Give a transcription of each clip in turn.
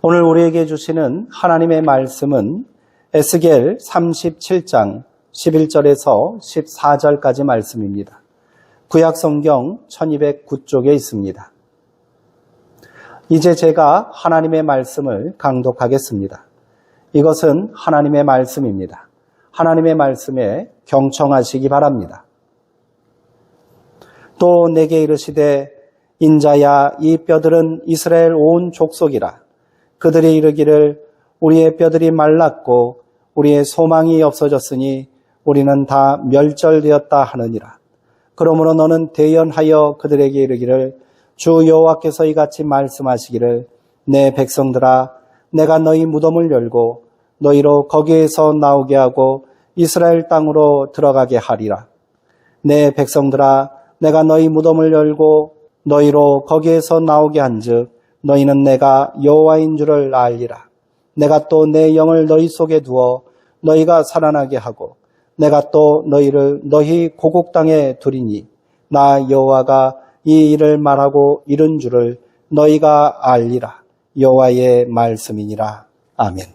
오늘 우리에게 주시는 하나님의 말씀은 에스겔 37장 11절에서 14절까지 말씀입니다. 구약성경 1209쪽에 있습니다. 이제 제가 하나님의 말씀을 강독하겠습니다. 이것은 하나님의 말씀입니다. 하나님의 말씀에 경청하시기 바랍니다. 또 내게 이르시되 인자야 이 뼈들은 이스라엘 온 족속이라. 그들이 이르기를 우리의 뼈들이 말랐고 우리의 소망이 없어졌으니 우리는 다 멸절되었다 하느니라. 그러므로 너는 대언하여 그들에게 이르기를 주 여호와께서 이같이 말씀하시기를 내 백성들아 내가 너희 무덤을 열고 너희로 거기에서 나오게 하고 이스라엘 땅으로 들어가게 하리라. 내 백성들아 내가 너희 무덤을 열고 너희로 거기에서 나오게 한즉 너희는 내가 여호와인 줄을 알리라. 내가 또 내 영을 너희 속에 두어 너희가 살아나게 하고 내가 또 너희를 너희 고국 땅에 두리니 나 여호와가 이 일을 말하고 이른 줄을 너희가 알리라. 여호와의 말씀이니라. 아멘.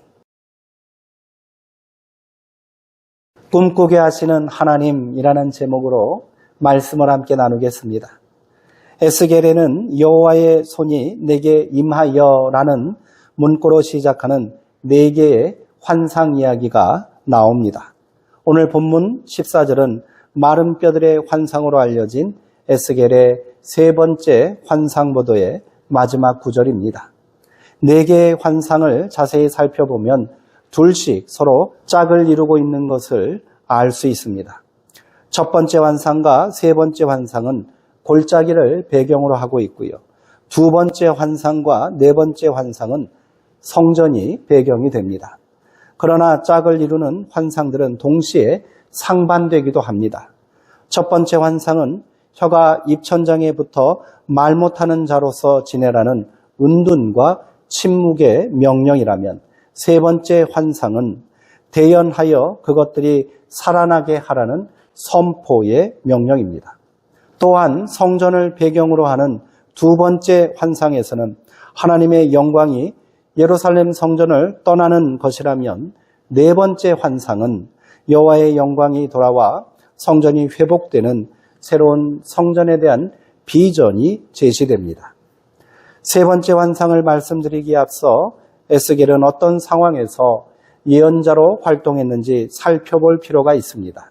꿈꾸게 하시는 하나님이라는 제목으로 말씀을 함께 나누겠습니다. 에스겔에는 여호와의 손이 내게 임하여라는 문구로 시작하는 4개의 환상 이야기가 나옵니다. 오늘 본문 14절은 마른 뼈들의 환상으로 알려진 에스겔의 3번째 환상 보도의 마지막 구절입니다. 4개의 환상을 자세히 살펴보면 둘씩 서로 짝을 이루고 있는 것을 알 수 있습니다. 첫 번째 환상과 3번째 환상은 골짜기를 배경으로 하고 있고요. 2번째 환상과 4번째 환상은 성전이 배경이 됩니다. 그러나 짝을 이루는 환상들은 동시에 상반되기도 합니다. 첫 번째 환상은 혀가 입천장에 붙어 말 못하는 자로서 지내라는 은둔과 침묵의 명령이라면 3번째 환상은 대언하여 그것들이 살아나게 하라는 선포의 명령입니다. 또한 성전을 배경으로 하는 2번째 환상에서는 하나님의 영광이 예루살렘 성전을 떠나는 것이라면 4번째 환상은 여호와의 영광이 돌아와 성전이 회복되는 새로운 성전에 대한 비전이 제시됩니다. 3번째 환상을 말씀드리기에 앞서 에스겔은 어떤 상황에서 예언자로 활동했는지 살펴볼 필요가 있습니다.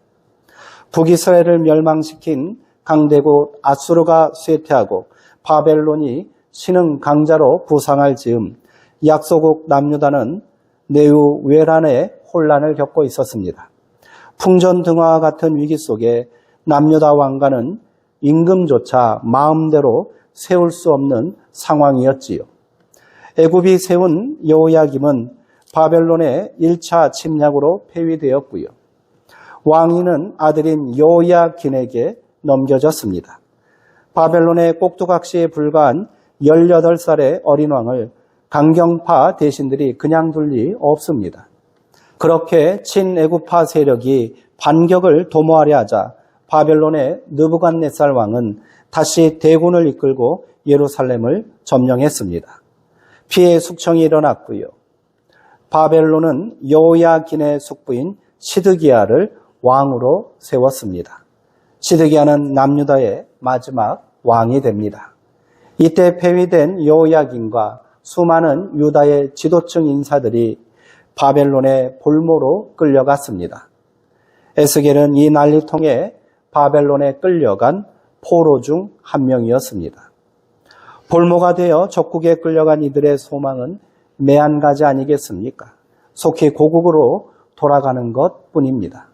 북이스라엘을 멸망시킨 강대국 아수르가 쇠퇴하고 바벨론이 신흥 강자로 부상할 즈음 약소국 남유다는 내후외란의 혼란을 겪고 있었습니다. 풍전등화와 같은 위기 속에 남유다 왕가는 임금조차 마음대로 세울 수 없는 상황이었지요. 애굽이 세운 여호야김은 바벨론의 1차 침략으로 폐위되었고요. 왕위는 아들인 여호야긴에게 넘겨졌습니다. 바벨론의 꼭두각시에 불과한 18살의 어린 왕을 강경파 대신들이 그냥 둘 리 없습니다. 그렇게 친애굽파 세력이 반격을 도모하려 하자 바벨론의 느부갓네살 왕은 다시 대군을 이끌고 예루살렘을 점령했습니다. 피해 숙청이 일어났고요. 바벨론은 여호야긴의 숙부인 시드기야를 왕으로 세웠습니다. 시드기야는 남유다의 마지막 왕이 됩니다. 이때 폐위된 여호야긴과 수많은 유다의 지도층 인사들이 바벨론의 볼모로 끌려갔습니다. 에스겔은 이 난리통에 바벨론에 끌려간 포로 중 한 명이었습니다. 볼모가 되어 적국에 끌려간 이들의 소망은 매한가지 아니겠습니까? 속히 고국으로 돌아가는 것뿐입니다.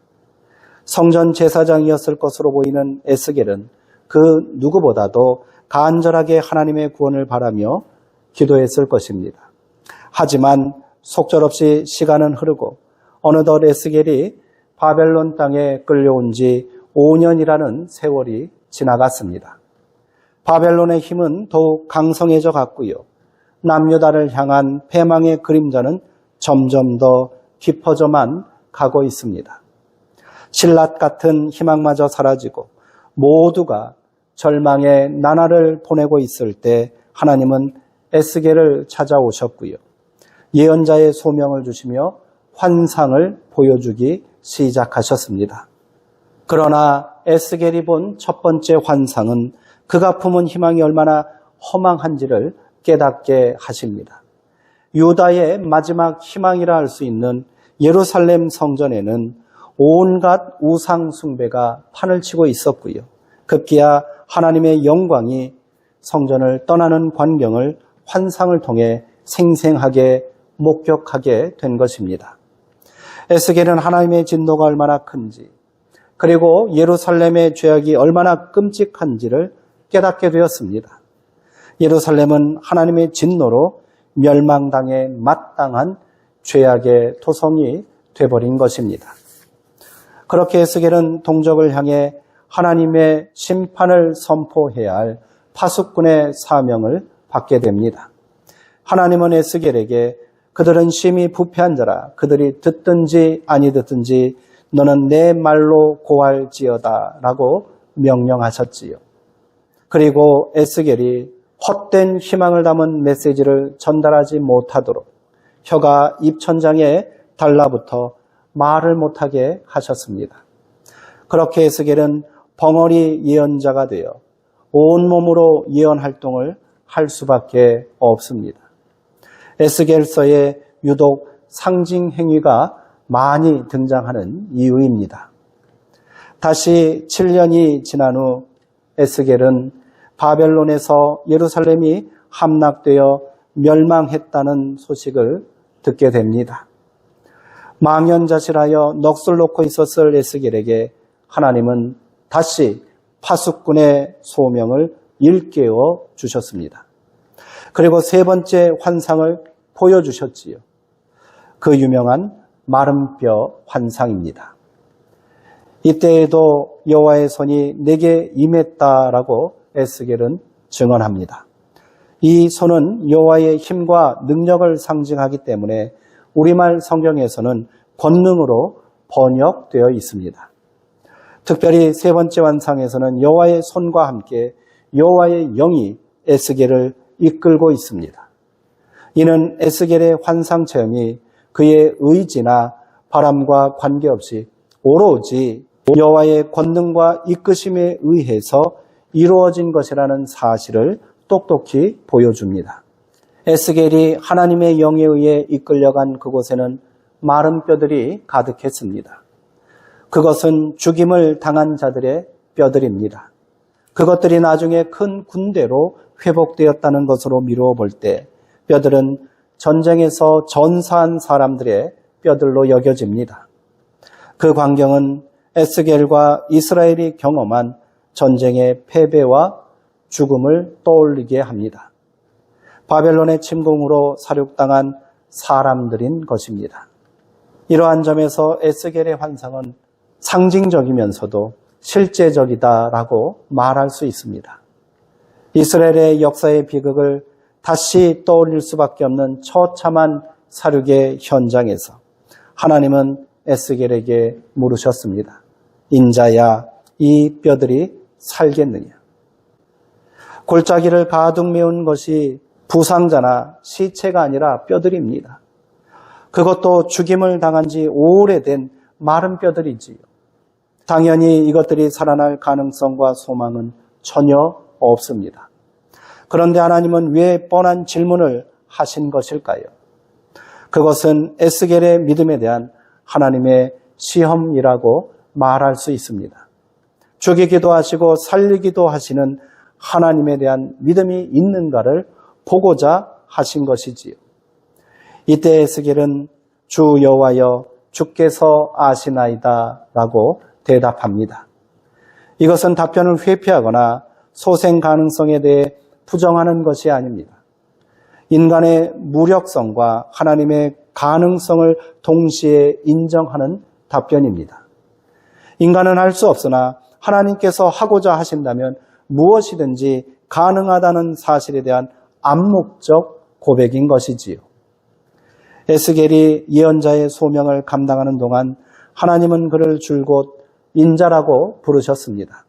성전 제사장이었을 것으로 보이는 에스겔은 그 누구보다도 간절하게 하나님의 구원을 바라며 기도했을 것입니다. 하지만 속절없이 시간은 흐르고 어느덧 에스겔이 바벨론 땅에 끌려온 지 5년이라는 세월이 지나갔습니다. 바벨론의 힘은 더욱 강성해져 갔고요. 남유다를 향한 패망의 그림자는 점점 더 깊어져만 가고 있습니다. 신라 같은 희망마저 사라지고 모두가 절망의 나날을 보내고 있을 때 하나님은 에스겔을 찾아오셨고요. 예언자의 소명을 주시며 환상을 보여주기 시작하셨습니다. 그러나 에스겔이 본 첫 번째 환상은 그가 품은 희망이 얼마나 허망한지를 깨닫게 하십니다. 유다의 마지막 희망이라 할 수 있는 예루살렘 성전에는 온갖 우상 숭배가 판을 치고 있었고요. 급기야 하나님의 영광이 성전을 떠나는 광경을 환상을 통해 생생하게 목격하게 된 것입니다. 에스겔은 하나님의 진노가 얼마나 큰지, 그리고 예루살렘의 죄악이 얼마나 끔찍한지를 깨닫게 되었습니다. 예루살렘은 하나님의 진노로 멸망당에 마땅한 죄악의 토성이 되어버린 것입니다. 그렇게 에스겔은 동족을 향해 하나님의 심판을 선포해야 할 파수꾼의 사명을 받게 됩니다. 하나님은 에스겔에게 그들은 심히 부패한 자라, 그들이 듣든지 아니 듣든지 너는 내 말로 고할지어다 라고 명령하셨지요. 그리고 에스겔이 헛된 희망을 담은 메시지를 전달하지 못하도록 혀가 입천장에 달라붙어 말을 못하게 하셨습니다. 그렇게 에스겔은 벙어리 예언자가 되어 온몸으로 예언 활동을 할 수밖에 없습니다. 에스겔서에 유독 상징 행위가 많이 등장하는 이유입니다. 다시 7년이 지난 후 에스겔은 바벨론에서 예루살렘이 함락되어 멸망했다는 소식을 듣게 됩니다. 망연자실하여 넋을 놓고 있었을 에스겔에게 하나님은 다시 파수꾼의 소명을 일깨워 주셨습니다. 그리고 세 번째 환상을 보여주셨지요. 그 유명한 마른 뼈 환상입니다. 이때에도 여호와의 손이 내게 임했다라고 에스겔은 증언합니다. 이 손은 여호와의 힘과 능력을 상징하기 때문에 우리말 성경에서는 권능으로 번역되어 있습니다. 특별히 세 번째 환상에서는 여호와의 손과 함께 여호와의 영이 에스겔을 이끌고 있습니다. 이는 에스겔의 환상 체험이 그의 의지나 바람과 관계없이 오로지 여호와의 권능과 이끄심에 의해서 이루어진 것이라는 사실을 똑똑히 보여줍니다. 에스겔이 하나님의 영에 의해 이끌려간 그곳에는 마른 뼈들이 가득했습니다. 그것은 죽임을 당한 자들의 뼈들입니다. 그것들이 나중에 큰 군대로 회복되었다는 것으로 미루어 볼 때 뼈들은 전쟁에서 전사한 사람들의 뼈들로 여겨집니다. 그 광경은 에스겔과 이스라엘이 경험한 전쟁의 패배와 죽음을 떠올리게 합니다. 바벨론의 침공으로 살육당한 사람들인 것입니다. 이러한 점에서 에스겔의 환상은 상징적이면서도 실제적이다라고 말할 수 있습니다. 이스라엘의 역사의 비극을 다시 떠올릴 수밖에 없는 처참한 살육의 현장에서 하나님은 에스겔에게 물으셨습니다. 인자야, 이 뼈들이 살겠느냐? 골짜기를 가득 메운 것이 부상자나 시체가 아니라 뼈들입니다. 그것도 죽임을 당한 지 오래된 마른 뼈들이지요. 당연히 이것들이 살아날 가능성과 소망은 전혀 없습니다. 그런데 하나님은 왜 뻔한 질문을 하신 것일까요? 그것은 에스겔의 믿음에 대한 하나님의 시험이라고 말할 수 있습니다. 죽이기도 하시고 살리기도 하시는 하나님에 대한 믿음이 있는가를 보고자 하신 것이지요. 이때 에스겔은 주 여호와여 주께서 아시나이다 라고 대답합니다. 이것은 답변을 회피하거나 소생 가능성에 대해 부정하는 것이 아닙니다. 인간의 무력성과 하나님의 가능성을 동시에 인정하는 답변입니다. 인간은 할 수 없으나 하나님께서 하고자 하신다면 무엇이든지 가능하다는 사실에 대한 암묵적 고백인 것이지요. 에스겔이 예언자의 소명을 감당하는 동안 하나님은 그를 줄곧 인자라고 부르셨습니다.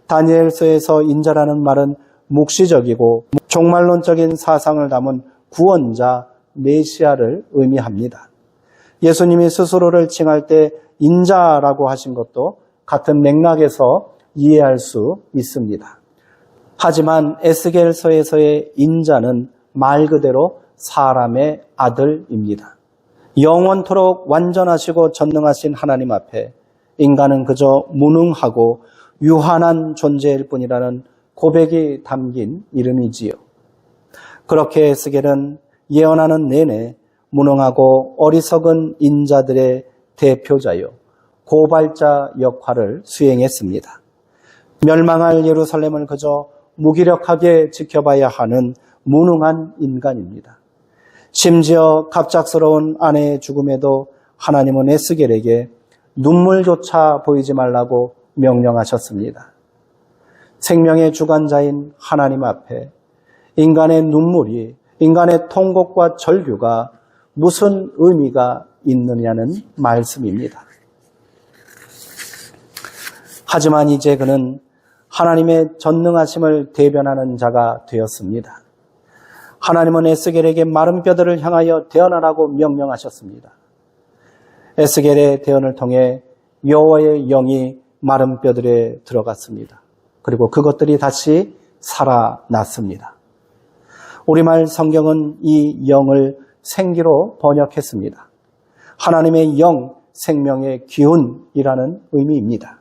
다니엘서에서 인자라는 말은 묵시적이고 종말론적인 사상을 담은 구원자, 메시아를 의미합니다. 예수님이 스스로를 칭할 때 인자라고 하신 것도 같은 맥락에서 이해할 수 있습니다. 하지만 에스겔서에서의 인자는 말 그대로 사람의 아들입니다. 영원토록 완전하시고 전능하신 하나님 앞에 인간은 그저 무능하고 유한한 존재일 뿐이라는 고백이 담긴 이름이지요. 그렇게 에스겔은 예언하는 내내 무능하고 어리석은 인자들의 대표자요, 고발자 역할을 수행했습니다. 멸망할 예루살렘을 그저 무기력하게 지켜봐야 하는 무능한 인간입니다. 심지어 갑작스러운 아내의 죽음에도 하나님은 에스겔에게 눈물조차 보이지 말라고 명령하셨습니다. 생명의 주관자인 하나님 앞에 인간의 눈물이, 인간의 통곡과 절규가 무슨 의미가 있느냐는 말씀입니다. 하지만 이제 그는 하나님의 전능하심을 대변하는 자가 되었습니다. 하나님은 에스겔에게 마른 뼈들을 향하여 대언하라고 명령하셨습니다. 에스겔의 대언을 통해 여호와의 영이 마른 뼈들에 들어갔습니다. 그리고 그것들이 다시 살아났습니다. 우리말 성경은 이 영을 생기로 번역했습니다. 하나님의 영, 생명의 기운이라는 의미입니다.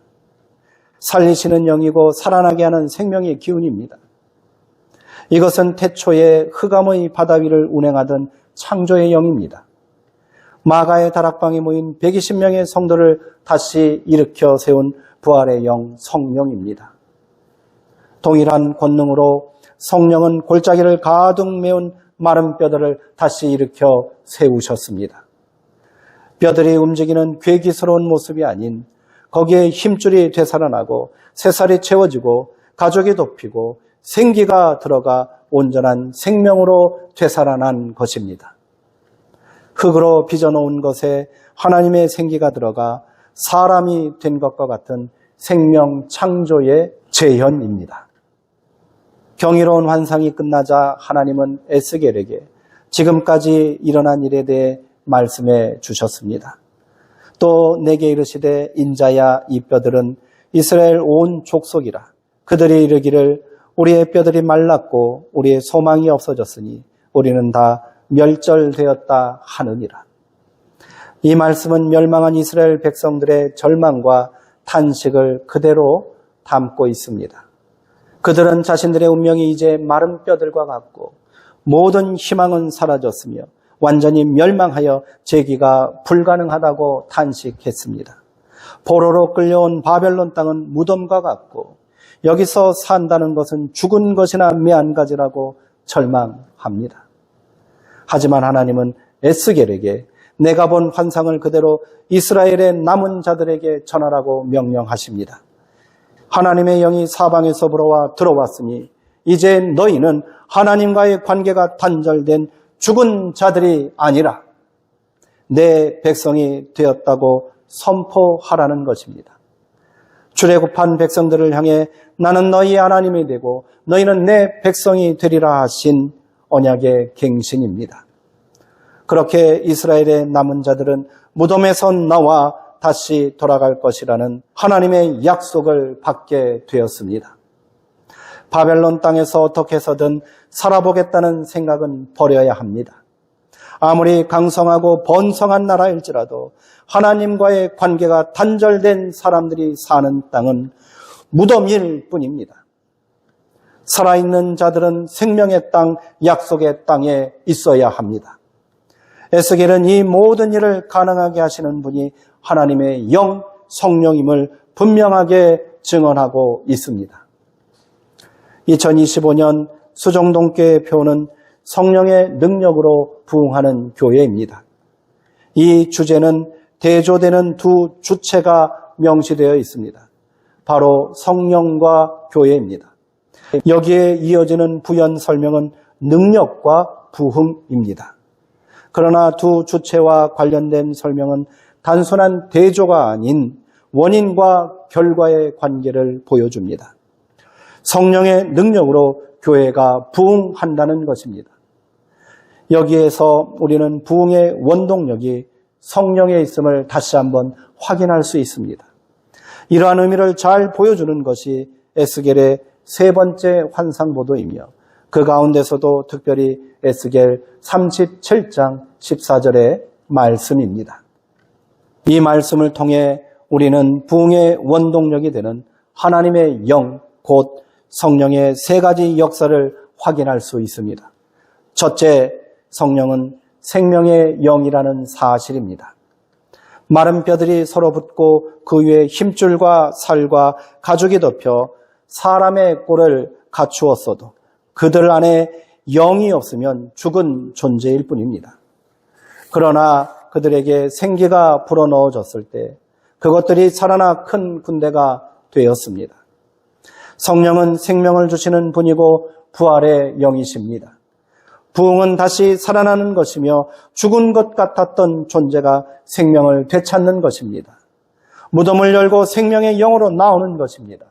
살리시는 영이고 살아나게 하는 생명의 기운입니다. 이것은 태초에 흑암의 바다 위를 운행하던 창조의 영입니다. 마가의 다락방에 모인 120명의 성도를 다시 일으켜 세운 부활의 영, 성령입니다. 동일한 권능으로 성령은 골짜기를 가득 메운 마른 뼈들을 다시 일으켜 세우셨습니다. 뼈들이 움직이는 괴기스러운 모습이 아닌 거기에 힘줄이 되살아나고 새살이 채워지고 가죽이 덮이고 생기가 들어가 온전한 생명으로 되살아난 것입니다. 흙으로 빚어놓은 것에 하나님의 생기가 들어가 사람이 된 것과 같은 생명 창조의 재현입니다. 경이로운 환상이 끝나자 하나님은 에스겔에게 지금까지 일어난 일에 대해 말씀해 주셨습니다. 또 내게 이르시되 인자야 이 뼈들은 이스라엘 온 족속이라. 그들이 이르기를 우리의 뼈들이 말랐고 우리의 소망이 없어졌으니 우리는 다 멸절되었다 하느니라. 이 말씀은 멸망한 이스라엘 백성들의 절망과 탄식을 그대로 담고 있습니다. 그들은 자신들의 운명이 이제 마른 뼈들과 같고 모든 희망은 사라졌으며 완전히 멸망하여 재기가 불가능하다고 탄식했습니다. 포로로 끌려온 바벨론 땅은 무덤과 같고 여기서 산다는 것은 죽은 것이나 매한가지라고 절망합니다. 하지만 하나님은 에스겔에게 내가 본 환상을 그대로 이스라엘의 남은 자들에게 전하라고 명령하십니다. 하나님의 영이 사방에서 불어와 들어왔으니 이제 너희는 하나님과의 관계가 단절된 죽은 자들이 아니라 내 백성이 되었다고 선포하라는 것입니다. 출애굽한 백성들을 향해 나는 너희 하나님이 되고 너희는 내 백성이 되리라 하신 언약의 갱신입니다. 그렇게 이스라엘의 남은 자들은 무덤에서 나와 다시 돌아갈 것이라는 하나님의 약속을 받게 되었습니다. 바벨론 땅에서 어떻게 해서든 살아보겠다는 생각은 버려야 합니다. 아무리 강성하고 번성한 나라일지라도 하나님과의 관계가 단절된 사람들이 사는 땅은 무덤일 뿐입니다. 살아있는 자들은 생명의 땅, 약속의 땅에 있어야 합니다. 에스겔은 이 모든 일을 가능하게 하시는 분이 하나님의 영, 성령임을 분명하게 증언하고 있습니다. 2025년 수정동교회 표는 성령의 능력으로 부흥하는 교회입니다. 이 주제는 대조되는 두 주체가 명시되어 있습니다. 바로 성령과 교회입니다. 여기에 이어지는 부연 설명은 능력과 부흥입니다. 그러나 두 주체와 관련된 설명은 단순한 대조가 아닌 원인과 결과의 관계를 보여줍니다. 성령의 능력으로 교회가 부흥한다는 것입니다. 여기에서 우리는 부흥의 원동력이 성령에 있음을 다시 한번 확인할 수 있습니다. 이러한 의미를 잘 보여주는 것이 에스겔의 세 번째 환상보도이며 그 가운데서도 특별히 에스겔 37장 14절의 말씀입니다. 이 말씀을 통해 우리는 부흥의 원동력이 되는 하나님의 영, 곧 성령의 세 가지 역사를 확인할 수 있습니다. 첫째, 성령은 생명의 영이라는 사실입니다. 마른 뼈들이 서로 붙고 그 위에 힘줄과 살과 가죽이 덮여 사람의 꼴을 갖추었어도 그들 안에 영이 없으면 죽은 존재일 뿐입니다. 그러나 그들에게 생기가 불어넣어졌을 때 그것들이 살아나 큰 군대가 되었습니다. 성령은 생명을 주시는 분이고 부활의 영이십니다. 부흥은 다시 살아나는 것이며 죽은 것 같았던 존재가 생명을 되찾는 것입니다. 무덤을 열고 생명의 영으로 나오는 것입니다.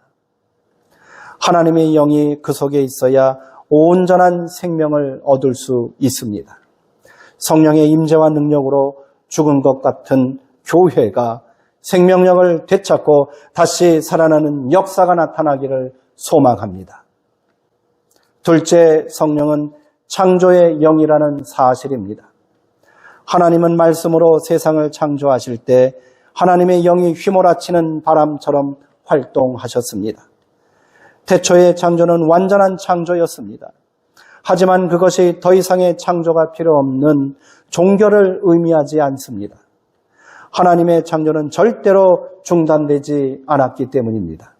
하나님의 영이 그 속에 있어야 온전한 생명을 얻을 수 있습니다. 성령의 임재와 능력으로 죽은 것 같은 교회가 생명력을 되찾고 다시 살아나는 역사가 나타나기를 소망합니다. 둘째, 성령은 창조의 영이라는 사실입니다. 하나님은 말씀으로 세상을 창조하실 때 하나님의 영이 휘몰아치는 바람처럼 활동하셨습니다. 태초의 창조는 완전한 창조였습니다. 하지만 그것이 더 이상의 창조가 필요 없는 종교를 의미하지 않습니다. 하나님의 창조는 절대로 중단되지 않았기 때문입니다.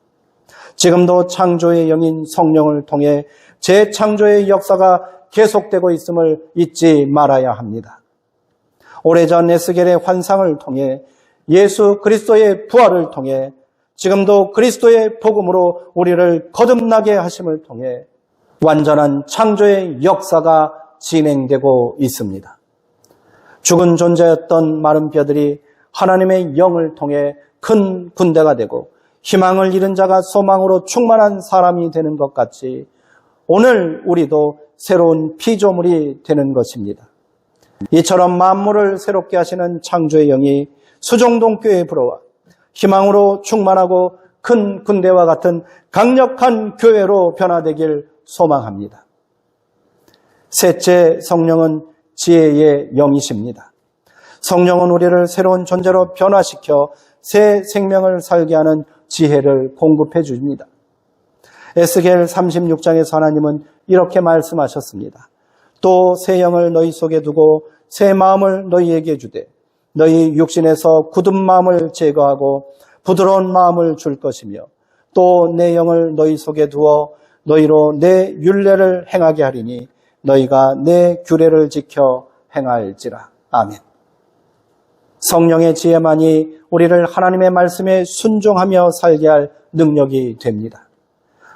지금도 창조의 영인 성령을 통해 재창조의 역사가 계속되고 있음을 잊지 말아야 합니다. 오래전 에스겔의 환상을 통해 예수 그리스도의 부활을 통해 지금도 그리스도의 복음으로 우리를 거듭나게 하심을 통해 완전한 창조의 역사가 진행되고 있습니다. 죽은 존재였던 마른 뼈들이 하나님의 영을 통해 큰 군대가 되고 희망을 잃은 자가 소망으로 충만한 사람이 되는 것 같이 오늘 우리도 새로운 피조물이 되는 것입니다. 이처럼 만물을 새롭게 하시는 창조의 영이 수종동교회에 불어와 희망으로 충만하고 큰 군대와 같은 강력한 교회로 변화되길 소망합니다. 셋째, 성령은 지혜의 영이십니다. 성령은 우리를 새로운 존재로 변화시켜 새 생명을 살게 하는 지혜를 공급해 줍니다. 에스겔 36장에서 하나님은 이렇게 말씀하셨습니다. 또 새 영을 너희 속에 두고 새 마음을 너희에게 주되 너희 육신에서 굳은 마음을 제거하고 부드러운 마음을 줄 것이며 또 내 영을 너희 속에 두어 너희로 내 율례를 행하게 하리니 너희가 내 규례를 지켜 행할지라. 아멘. 성령의 지혜만이 우리를 하나님의 말씀에 순종하며 살게 할 능력이 됩니다.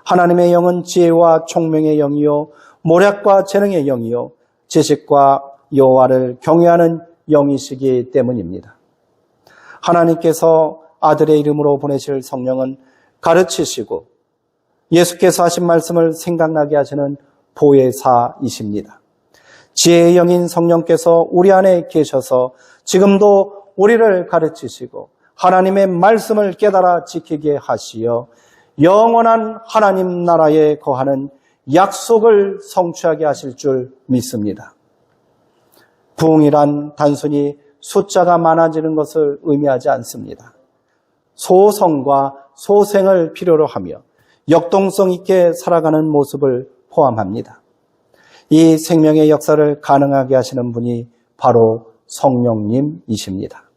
하나님의 영은 지혜와 총명의 영이요 모략과 재능의 영이요 지식과 여호와를 경외하는 영이시기 때문입니다. 하나님께서 아들의 이름으로 보내실 성령은 가르치시고 예수께서 하신 말씀을 생각나게 하시는 보혜사이십니다. 지혜의 영인 성령께서 우리 안에 계셔서 지금도 우리를 가르치시고 하나님의 말씀을 깨달아 지키게 하시어 영원한 하나님 나라에 거하는 약속을 성취하게 하실 줄 믿습니다. 부흥이란 단순히 숫자가 많아지는 것을 의미하지 않습니다. 소성과 소생을 필요로 하며 역동성 있게 살아가는 모습을 포함합니다. 이 생명의 역사를 가능하게 하시는 분이 바로 성령님이십니다.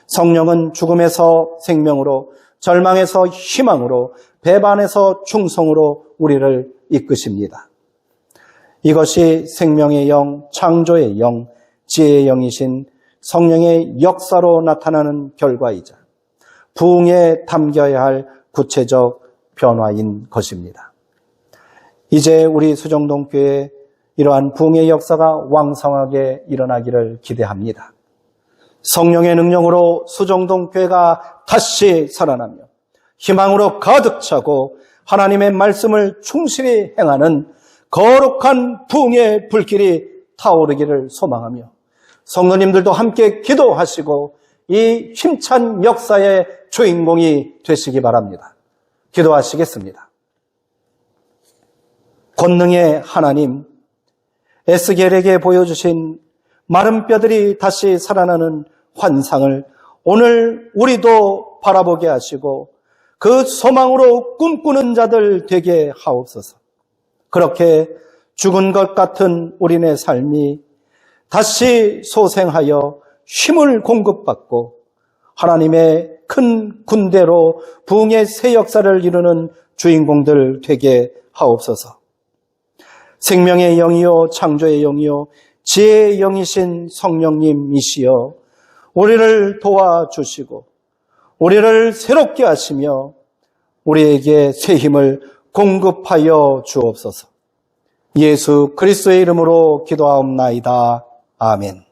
성령은 죽음에서 생명으로, 절망에서 희망으로, 배반에서 충성으로 우리를 이끄십니다. 이것이 생명의 영, 창조의 영, 지혜의 영이신 성령의 역사로 나타나는 결과이자 부흥에 담겨야 할 구체적 변화인 것입니다. 이제 우리 수정동교회에 이러한 부흥의 역사가 왕성하게 일어나기를 기대합니다. 성령의 능력으로 수정동교회가 다시 살아나며 희망으로 가득 차고 하나님의 말씀을 충실히 행하는 거룩한 부흥의 불길이 타오르기를 소망하며 성도님들도 함께 기도하시고 이 힘찬 역사의 주인공이 되시기 바랍니다. 기도하시겠습니다. 권능의 하나님, 에스겔에게 보여주신 마른 뼈들이 다시 살아나는 환상을 오늘 우리도 바라보게 하시고 그 소망으로 꿈꾸는 자들 되게 하옵소서. 그렇게 죽은 것 같은 우리네 삶이 다시 소생하여 힘을 공급받고 하나님의 큰 군대로 부흥의 새 역사를 이루는 주인공들 되게 하옵소서. 생명의 영이요 창조의 영이요 지혜의 영이신 성령님이시여 우리를 도와주시고 우리를 새롭게 하시며 우리에게 새 힘을 공급하여 주옵소서. 예수 그리스도의 이름으로 기도하옵나이다. 아멘.